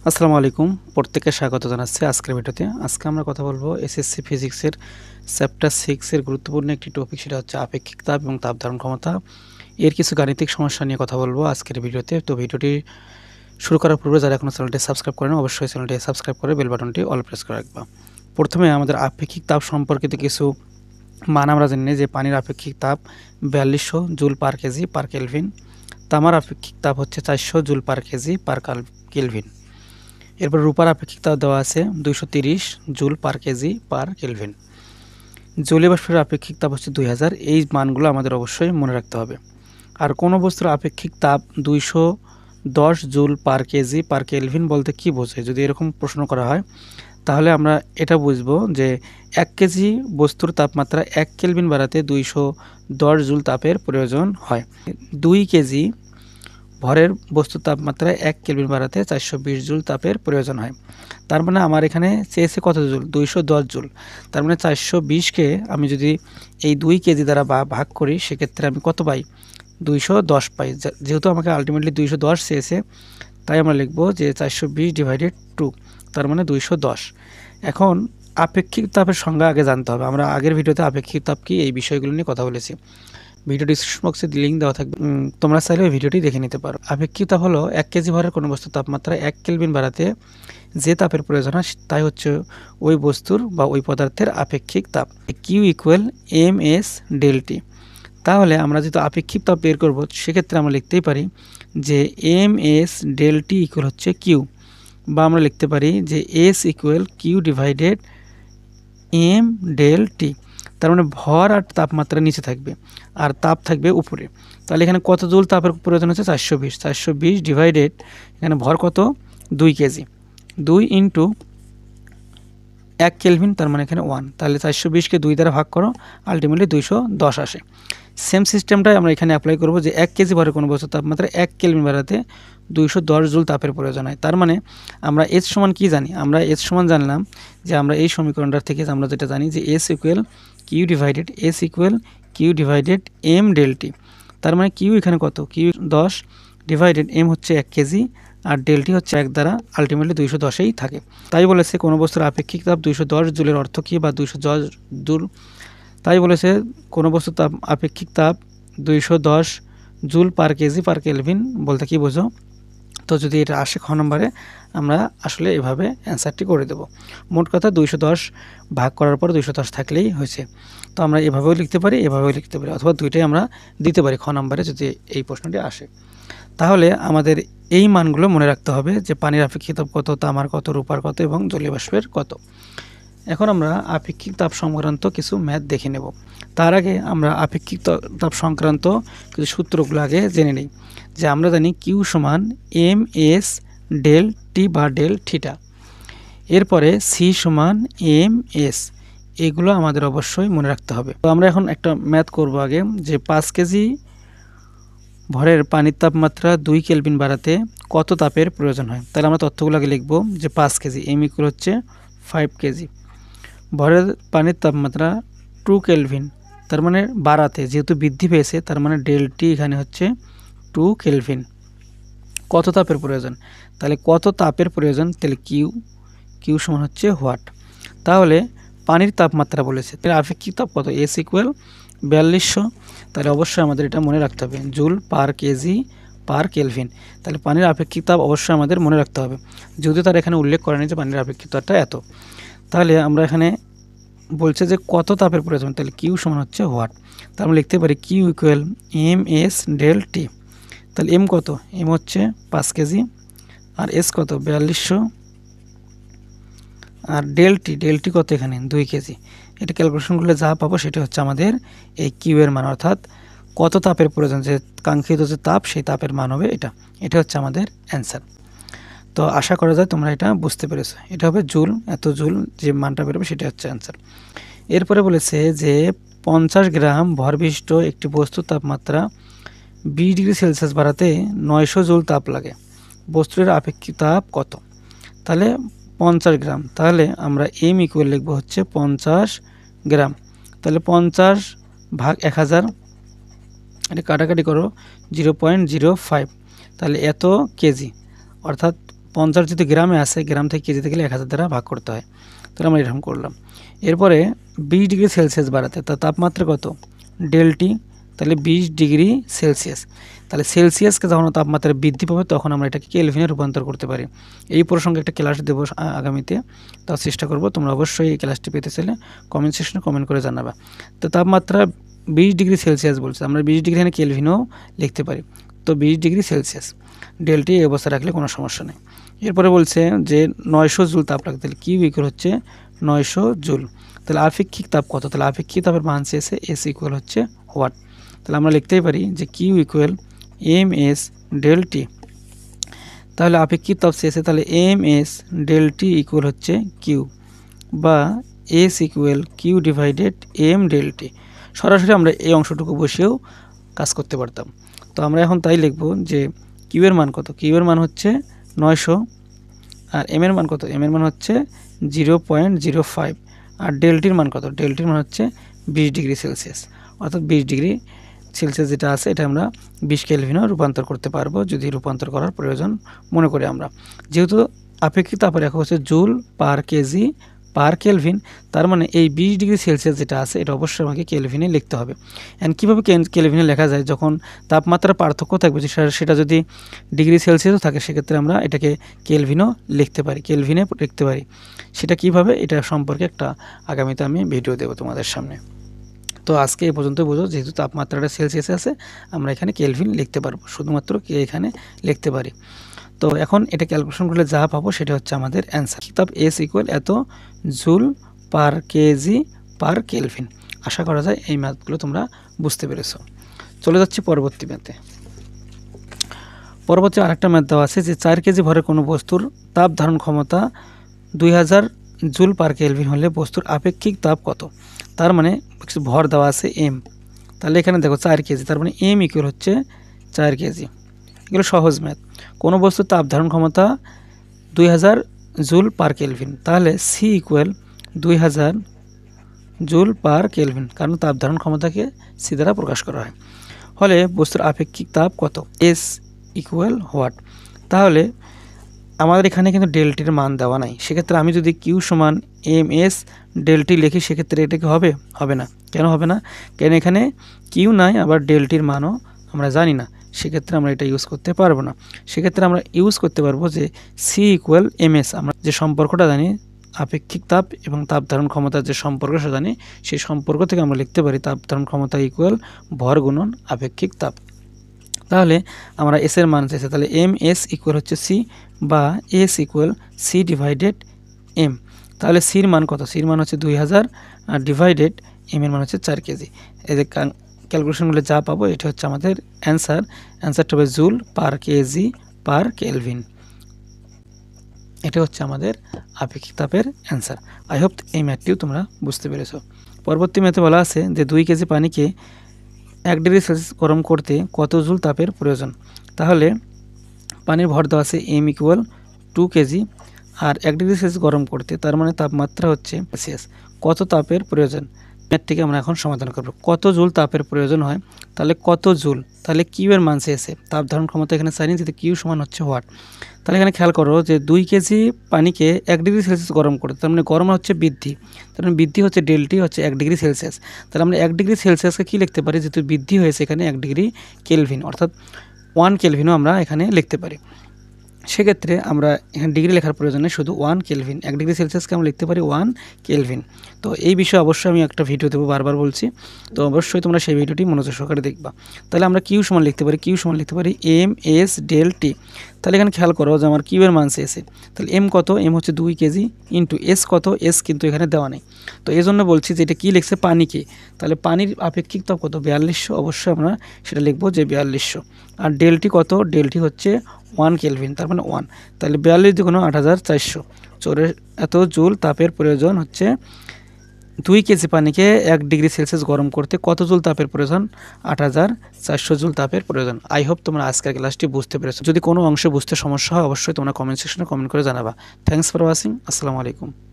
আসসালামু আলাইকুম, প্রত্যেককে স্বাগত জানাচ্ছি আজকের ভিডিওতে। আজকে আমরা কথা বলবো এসএসসি ফিজিক্সের চ্যাপ্টার 6 এর গুরুত্বপূর্ণ একটি টপিক, সেটা হচ্ছে আপেক্ষিক তাপ এবং তাপ ধারণ ক্ষমতা। এর কিছু গাণিতিক সমস্যা নিয়ে কথা বলবো আজকের ভিডিওতে। তো ভিডিওটি শুরু করার পূর্বে যারা এখনো চ্যানেলটি সাবস্ক্রাইব করেন, অবশ্যই চ্যানেলটি সাবস্ক্রাইব করে বেল বাটনটি অল প্রেস করে রাখবা। প্রথমে আমাদের আপেক্ষিক তাপ সম্পর্কিত কিছু মান আমরা জানি যে পানির আপেক্ষিক তাপ 4200 joule per KG per kelvin, তামার আপেক্ষিক তাপ হচ্ছে 400 joule per KG per kelvin. এরপর রূপার আপেক্ষিক তাপ দেওয়া আছে 230 joule per KG per kelvin. জলীয় বাষ্পের আপেক্ষিক তাপ হচ্ছে 2000। এই মানগুলো আমাদের অবশ্যই মনে রাখতে হবে। আর কোনো বস্তুর আপেক্ষিক তাপ 210 joule per KG per kelvin বলতে কি বোঝায়, যদি এরকম প্রশ্ন করা হয় তাহলে আমরা এটা বুঝবো যে 1 কেজি বস্তুর তাপমাত্রা 1 কেলভিন বাড়াতে 210 জুল তাপের প্রয়োজন হয়। 2 কেজি ভরের বস্তুর তাপমাত্রা 1 কেলভিন বাড়াতে 420 জুল তাপের প্রয়োজন হয়। তার মানে আমার এখানে চেয়েছে কত জুল? 210 জুল। তার মানে 420কে আমি যদি এই 2 কেজি দ্বারা ভাগ করি, সেক্ষেত্রে আমি কত পাই? 210 পাই। যেহেতু আমাকে আলটিমেটলি 210 চেয়েছে, তাই আমরা লিখব যে 420 ডিভাইডেড 2, তার মানে 210। এখন আপেক্ষিক তাপের সংজ্ঞা আগে জানতে হবে। আমরা আগের ভিডিওতে আপেক্ষিক তাপ কি এই বিষয়গুলো নিয়ে কথা বলেছি। ভিডিও ডিসক্রিপশন বক্সে লিঙ্ক দেওয়া থাকবে, তোমরা চাইলে ওই ভিডিওটি দেখে নিতে পারো। আপেক্ষিক তাপ হলো 1 কেজি ভরের কোনো বস্তুর তাপমাত্রা 1 কেলভিন বাড়াতে যে তাপের প্রয়োজন হয়, তাই হচ্ছে ওই বস্তুর বা ওই পদার্থের আপেক্ষিক তাপ। Q equal M S del T. তাহলে আমরা যেহেতু আপেক্ষিক তাপ বের করব, সেক্ষেত্রে আমরা লিখতেই পারি যে M S del T equal হচ্ছে কিউ, বা আমরা লিখতে পারি যে S equal Q divided M del T. তার মানে ভর আর তাপমাত্রা নিচে থাকবে আর তাপ থাকবে উপরে। তাহলে এখানে কত জুল তাপের প্রয়োজন হচ্ছে? 420। 420 ডিভাইডেড এখানে ভর কত? 2 কেজি। 2 ইন্টু 1 কেলভিন, তার মানে এখানে 1। তাহলে 420কে 2 দ্বারা ভাগ করো, আলটিমেটলি 210 আসে। সেম সিস্টেমটাই আমরা এখানে অ্যাপ্লাই করব যে 1 কেজি ভরের কোনো বস্তুর তাপমাত্রা 1 কেলভিন বাড়াতে 210 জুল তাপের প্রয়োজন হয়। তার মানে আমরা এস সমান কি জানি? আমরা এস সমান জানলাম যে আমরা এই সমীকরণটার থেকে আমরা যেটা জানি যে S equal Q divided M del T. তার মানে কিউ এখানে কত? কিউ 10 ডিভাইডেড এম হচ্ছে 1 কেজি আর ডেলটি হচ্ছে 1 দ্বারা, আলটিমেটলি 210ই থাকে। তাই বলেছে কোনো বস্তুর আপেক্ষিক তাপ 210 জুলের অর্থ কী, বা 210 জুল। তাই বলেছে কোনো বস্তুর তাপ আপেক্ষিক তাপ 210 joule per KG per kelvin বলতে কি বোঝো? তো যদি এটা আসে খ নম্বরে, আমরা আসলে এভাবে অ্যান্সারটি করে দেব। মোট কথা 210 ভাগ করার পর 210 থাকলেই হয়েছে। তো আমরা এভাবেও লিখতে পারি, এভাবেও লিখতে পারি, অথবা দুইটাই আমরা দিতে পারি খ নম্বরে যদি এই প্রশ্নটি আসে। তাহলে আমাদের এই মানগুলো মনে রাখতে হবে যে পানির আপেক্ষিক তাপ কত, তামার কত, রূপার কত এবং জলীয় বাষ্পের কত। এখন আমরা আপেক্ষিক তাপ সংক্রান্ত কিছু ম্যাথ দেখে নেব। তার আগে আমরা আপেক্ষিক তাপ সংক্রান্ত কিছু সূত্রগুলো আগে জেনে নিই। যে আমরা জানি কিউ সমান এম এস ডেল টি বা ডেল থিটা। এরপরে সি সমান এম এস। এগুলো আমাদের অবশ্যই মনে রাখতে হবে। তো আমরা এখন একটা ম্যাথ করব আগে, যে 5 কেজি ভরের পানির তাপমাত্রা 2 কেলভিন বাড়াতে কত তাপের প্রয়োজন হয়। তাহলে আমরা তথ্যগুলো আগে লিখব যে 5 কেজি, এম ইকুয়াল হচ্ছে 5 কেজি। ভরের পানির তাপমাত্রা 2 কেলভিন, তার মানে বাড়াতে, যেহেতু বৃদ্ধি পেয়েছে, তার মানে ডেলটি এখানে হচ্ছে 2 কেলভিন। কত তাপের প্রয়োজন? তাহলে কত তাপের প্রয়োজন, তাহলে কিউ সমান হচ্ছে হোয়াট। তাহলে পানির তাপমাত্রা বলেছে, তাহলে আপেক্ষিক তাপ কত? S equal 4200। তাহলে অবশ্যই আমাদের এটা মনে রাখতে হবে, joule per KG per kelvin. তাহলে পানির আপেক্ষিক তাপ অবশ্যই আমাদের মনে রাখতে হবে, যদিও তার এখানে উল্লেখ করেনি যে পানির আপেক্ষিক তাপটা এত। তাহলে আমরা এখানে বলছে যে কত তাপের প্রয়োজন, তাহলে কিউ সমান হচ্ছে হোয়াট। তাহলে আমরা লিখতে পারি Q equal M S del T. তাহলে এম কত? এম হচ্ছে 5 কেজি আর এস কত? 4200। আর ডেলটি কত? এখানে 2 কেজি। এটা ক্যালকুলেশন করলে যা পাবো সেটা হচ্ছে আমাদের এই কিউ এর মান, অর্থাৎ কত তাপের প্রয়োজন, যে কাঙ্ক্ষিত যে তাপ, সেই তাপের মান হবে এটা হচ্ছে আমাদের অ্যান্সার। তো আশা করা যায় তোমরা এটা বুঝতে পেরেছো। এটা হবে জুল, এত জুল যে মানটা বেরোবে সেটা হচ্ছে অ্যান্সার। এরপরে বলেছে যে 50 গ্রাম ভরবিশিষ্ট একটি বস্তুর তাপমাত্রা 20 ডিগ্রি সেলসিয়াস বাড়াতে 900 জুল তাপ লাগে। বস্তুর আপেক্ষিক তাপ কত? তাহলে 50 গ্রাম, তাহলে আমরা এম ইকুয়াল লিখবো হচ্ছে 50 গ্রাম। তাহলে 50 ভাগ 1000, এটা কাটাকাটি করো 0.05, তাহলে এত কেজি, অর্থাৎ 50 যদি গ্রামে আসে, গ্রাম থেকে কেজিতে গেলে 1000 দ্বারা ভাগ করতে হয়। তাহলে আমরা এরকম করলাম। এরপরে 20 ডিগ্রি সেলসিয়াস বাড়াতে, তার তাপমাত্রা কত? ডেলটি, তাহলে 20 ডিগ্রি সেলসিয়াস। তাহলে সেলসিয়াসকে যখন তাপমাত্রা বৃদ্ধি পাবে তখন আমরা এটাকে কেলভিনে রূপান্তর করতে পারি। এই প্রসঙ্গে একটা ক্লাস দেবো আগামীতে, তার চেষ্টা করব। তোমরা অবশ্যই এই ক্লাসটি পেতে চাইলে কমেন্ট সেকশনে কমেন্ট করে জানাবা। তো তাপমাত্রা 20 ডিগ্রি সেলসিয়াস বলছে, আমরা 20 ডিগ্রি এখানে কেলভিনেও লিখতে পারি। তো 20 ডিগ্রি সেলসিয়াস, ডেলটি এই অবস্থা রাখলে কোনো সমস্যা নেই। এরপরে বলছে যে 900 জুল তাপ রাখতে, তাহলে কিউ ইকুয়াল হচ্ছে 900 জুল। তাহলে আপেক্ষিক তাপ কত? তাহলে আপেক্ষিক তাপের মান চেয়েছে, এস ইকুয়াল হচ্ছে ওয়াট। তাহলে আমরা লিখতেই পারি যে Q equal M S del T. তাহলে আপেক্ষিক তাপ চেয়েছে, তাহলে M S del T equal হচ্ছে কিউ, বা S equal Q divided M del T. সরাসরি আমরা এই অংশটুকু বসেও কাজ করতে পারতাম। তো আমরা এখন তাই লিখব যে কিউ এর মান কত? কিউ এর মান হচ্ছে 900, আর এম এর মান কত? এম এর মান হচ্ছে 0.05, আর ডেলটির মান কত? ডেলটির মান হচ্ছে 20 ডিগ্রি সেলসিয়াস। অর্থাৎ 20 ডিগ্রি সেলসিয়াস যেটা আছে এটা আমরা 20 কেলভিনও রূপান্তর করতে পারবো যদি রূপান্তর করার প্রয়োজন মনে করি আমরা। যেহেতু আপেক্ষিক তাপের একক হচ্ছে joule per KG per kelvin, তার মানে এই 20 ডিগ্রি সেলসিয়াস যেটা আছে এটা অবশ্যই আমাকে কেলভিনে লিখতে হবে। অ্যান্ড কীভাবে কেলভিনে লেখা যায়? যখন তাপমাত্রার পার্থক্য থাকবে সেটা যদি ডিগ্রি সেলসিয়াসও থাকে, সেক্ষেত্রে আমরা এটাকে কেলভিনও লিখতে পারি, কেলভিনে লিখতে পারি। সেটা কিভাবে, এটা সম্পর্কে একটা আগামীতে আমি ভিডিও দেবো তোমাদের সামনে। তো আজকে এই পর্যন্ত বুঝো, যেহেতু তাপমাত্রাটা সেলসিয়াসে আছে আমরা এখানে কেলভিন লিখতে পারবো, শুধুমাত্র এখানে লিখতে পারি। তো এখন এটা ক্যালকুলেশন করলে যা পাবো সেটা হচ্ছে আমাদের অ্যান্সার। তাপ এস ইকুয়াল এত joule per KG per kelvin. আশা করা যায় এই ম্যাথগুলো তোমরা বুঝতে পেরেছো। চলে যাচ্ছি পরবর্তী ম্যাথে। পরবর্তী আরেকটা ম্যাথ দেওয়া আছে যে 4 কেজি ভরের কোনো বস্তুর তাপ ধারণ ক্ষমতা 2000 জুল পার কেলভিন হলে বস্তুর আপেক্ষিক তাপ কত? তার মানে ভর দেওয়া আছে এম। তাহলে এখানে দেখো 4 কেজি, তার মানে এম ইকুয়াল হচ্ছে 4 কেজি। এগুলো সহজ ম্যাথ। কোনো বস্তুর তাপ ধারণ ক্ষমতা 2000 জুল পার কেলভিন, তাহলে C equal 2000 joule per kelvin, কারণ তাপ ধারণ ক্ষমতাকে সি দ্বারা প্রকাশ করা হয়। হলে বস্তুর আপেক্ষিক তাপ কত? S equal what? তাহলে আমাদের এখানে কিন্তু ডেলটির মান দেওয়া নাই, সেক্ষেত্রে আমি যদি কিউ সমান এম এস ডেলটি লিখি সেক্ষেত্রে এটা কি হবে? হবে না। কেন হবে না? কেন এখানে কিউ নাই, আবার ডেলটির মানও আমরা জানি না, সেক্ষেত্রে আমরা এটা ইউজ করতে পারবো না। সেক্ষেত্রে আমরা ইউজ করতে পারবো যে সি ইকুয়াল এম এস। আমরা যে সম্পর্কটা জানি আপেক্ষিক তাপ এবং তাপ ধারণ ক্ষমতার যে সম্পর্ক সেটা জানি, সেই সম্পর্ক থেকে আমরা লিখতে পারি তাপ ধারণ ক্ষমতা ইকুয়াল ভর গুণন আপেক্ষিক তাপ। তাহলে আমরা এস এর মান চাইছে, তাহলে এম এস ইকুয়াল হচ্ছে সি, বা S equal C divided M. তাহলে সির মান কত? সির মান হচ্ছে 2000 আর ডিভাইডেড এম এর মান হচ্ছে 4 কেজি। এই যে ক্যালকুলেশনগুলো যা পাবো এটা হচ্ছে আমাদের অ্যান্সার। অ্যান্সারটা হবে joule per KG per kelvin. এটা হচ্ছে আমাদের আপেক্ষিক তাপের অ্যান্সার। আই হোপ এই ম্যাথটিও তোমরা বুঝতে পেরেছো। পরবর্তী ম্যাথে বলা আছে যে 2 কেজি পানিকে 1 ডিগ্রি সেলসিয়াস গরম করতে কত জুল তাপের প্রয়োজন? তাহলে পানির ভর দেওয়া আছে এম ইকুয়াল 2 কেজি, আর 1 ডিগ্রি সেলসিয়াস গরম করতে, তার মানে তাপমাত্রা হচ্ছে সেলসিয়াস, কত তাপের প্রয়োজন? ম্যাথটিকে আমরা এখন সমাধান করব। কত জুল তাপের প্রয়োজন হয়, তাহলে কত জুল, তাহলে কিউ এর মান চেয়েছে, তাপ ধারণ ক্ষমতা এখানে চাইনি, যেহেতু কিউ সমান হচ্ছে ওয়াট। তাহলে এখানে খেয়াল করো যে 2 কেজি পানিকে 1 ডিগ্রি সেলসিয়াস গরম করতে, তার মানে গরম হচ্ছে বৃদ্ধি, তার মানে বৃদ্ধি হচ্ছে ডেলটি হচ্ছে 1 ডিগ্রি সেলসিয়াস। তাহলে আমরা 1 ডিগ্রি সেলসিয়াসকে কী লিখতে পারি? যেহেতু বৃদ্ধি হয়েছে এখানে 1 ডিগ্রি কেলভিন, অর্থাৎ 1 কেলভিনও আমরা এখানে লিখতে পারি। সেক্ষেত্রে আমরা এখানে ডিগ্রি লেখার প্রয়োজন নেই, শুধু 1 কেলভিন, 1 ডিগ্রি সেলসিয়াসকে আমরা লিখতে পারি 1 কেলভিন। তো এই বিষয়ে অবশ্যই আমি একটা ভিডিও দেবো, বারবার বলছি, তো অবশ্যই তোমরা সেই ভিডিওটি মনোযোগ সহকারে দেখবা। তাহলে আমরা কিউ সমান লিখতে পারি, কিউ সমান লিখতে পারি এম এস ডেল টি। তাহলে এখানে খেয়াল করো যে আমার কিউ এর মান চেয়েছে, তাহলে এম কত? এম হচ্ছে 2 কেজি, ইন্টু এস কত? এস কিন্তু এখানে দেওয়া নেই, তো এই জন্য বলছি যে এটা কী লিখছে? পানিকে। তাহলে পানির আপেক্ষিক তাপ কত? 4200, অবশ্যই আমরা সেটা লিখবো যে 4200। আর ডেলটি কত? ডেলটি হচ্ছে 1 কেলভিন, তার মানে 1। তাহলে 42 × 8400, এত জুল তাপের প্রয়োজন হচ্ছে। 2 কেজি পানিকে 1 ডিগ্রি সেলসিয়াস গরম করতে কত জুল তাপের প্রয়োজন? 8400 জুল তাপের প্রয়োজন। আই হোপ তোমরা আজকের ক্লাসটি বুঝতে পেরেছো। যদি কোনো অংশে বুঝতে সমস্যা হয় অবশ্যই তোমরা কমেন্ট সেকশনে কমেন্ট করে জানাবা। Thanks for watching. আসসালামু আলাইকুম।